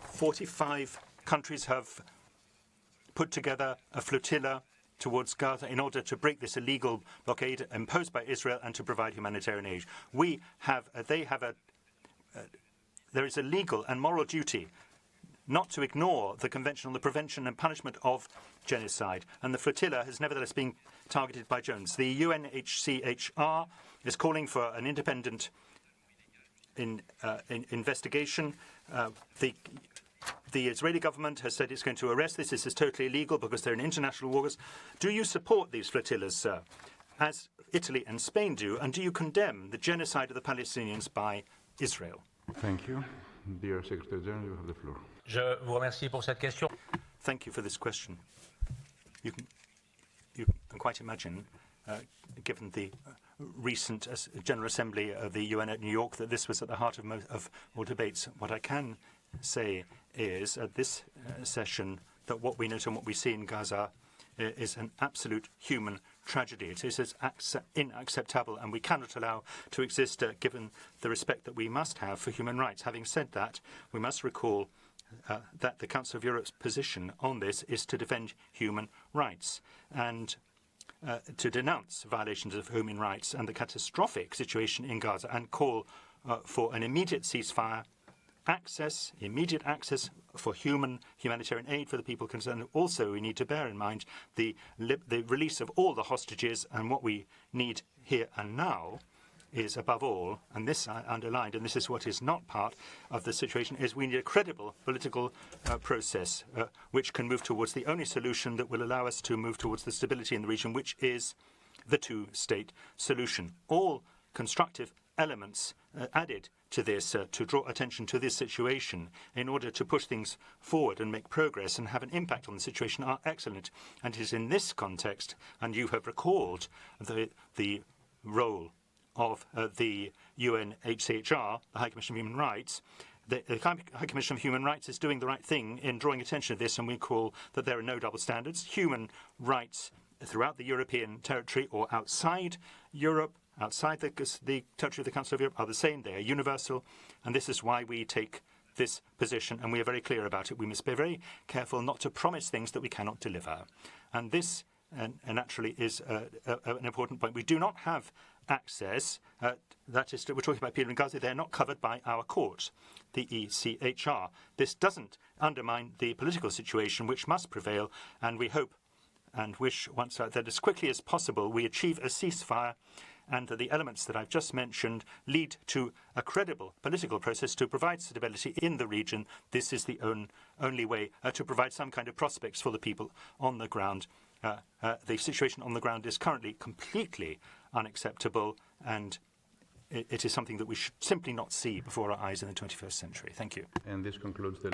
45 countries have put together a flotilla towards Gaza in order to break this illegal blockade imposed by Israel and to provide humanitarian aid. There is a legal and moral duty not to ignore the Convention on the Prevention and Punishment of Genocide, and the flotilla has nevertheless been targeted by drones. The UNHCHR is calling for an independent investigation. The Israeli government has said it's going to arrest this. This is totally illegal because they're in international waters. Do you support these flotillas, sir, as Italy and Spain do, and do you condemn the genocide of the Palestinians by Israel? Thank you. Dear Secretary General, you have the floor. Je vous remercie pour cette question. Thank you for this question. You can quite imagine, given the recent General Assembly of the UN at New York, that this was at the heart of all debates. What I can say is at this session that what we note and what we see in Gaza is an absolute human tragedy. It is inacceptable, and we cannot allow to exist given the respect that we must have for human rights. Having said that, we must recall that the Council of Europe's position on this is to defend human rights and to denounce violations of human rights and the catastrophic situation in Gaza and call for an immediate ceasefire, immediate access for humanitarian aid for the people concerned. Also, we need to bear in mind the release of all the hostages, and what we need here and now is, above all, and this I underlined, and this is what is not part of the situation, is we need a credible political process which can move towards the only solution that will allow us to move towards the stability in the region, which is the two-state solution. All constructive elements added to this to draw attention to this situation in order to push things forward and make progress and have an impact on the situation are excellent. And it is in this context, and you have recalled the role of the UNHCHR, the High Commission of Human Rights. The High Commission of Human Rights is doing the right thing in drawing attention to this, and we call that there are no double standards. Human rights throughout the European territory or outside Europe, outside the territory of the Council of Europe, are the same. They are universal, and this is why we take this position, and we are very clear about it. We must be very careful not to promise things that we cannot deliver. And this naturally is an important point. We do not have access, that is, we're talking about people in Gaza, they're not covered by our court, the ECHR. This doesn't undermine the political situation which must prevail, and we hope and wish once that as quickly as possible we achieve a ceasefire and that the elements that I've just mentioned lead to a credible political process to provide stability in the region. This is the only way to provide some kind of prospects for the people on the ground. The situation on the ground is currently completely unacceptable, and it is something that we should simply not see before our eyes in the 21st century. Thank you. And this concludes the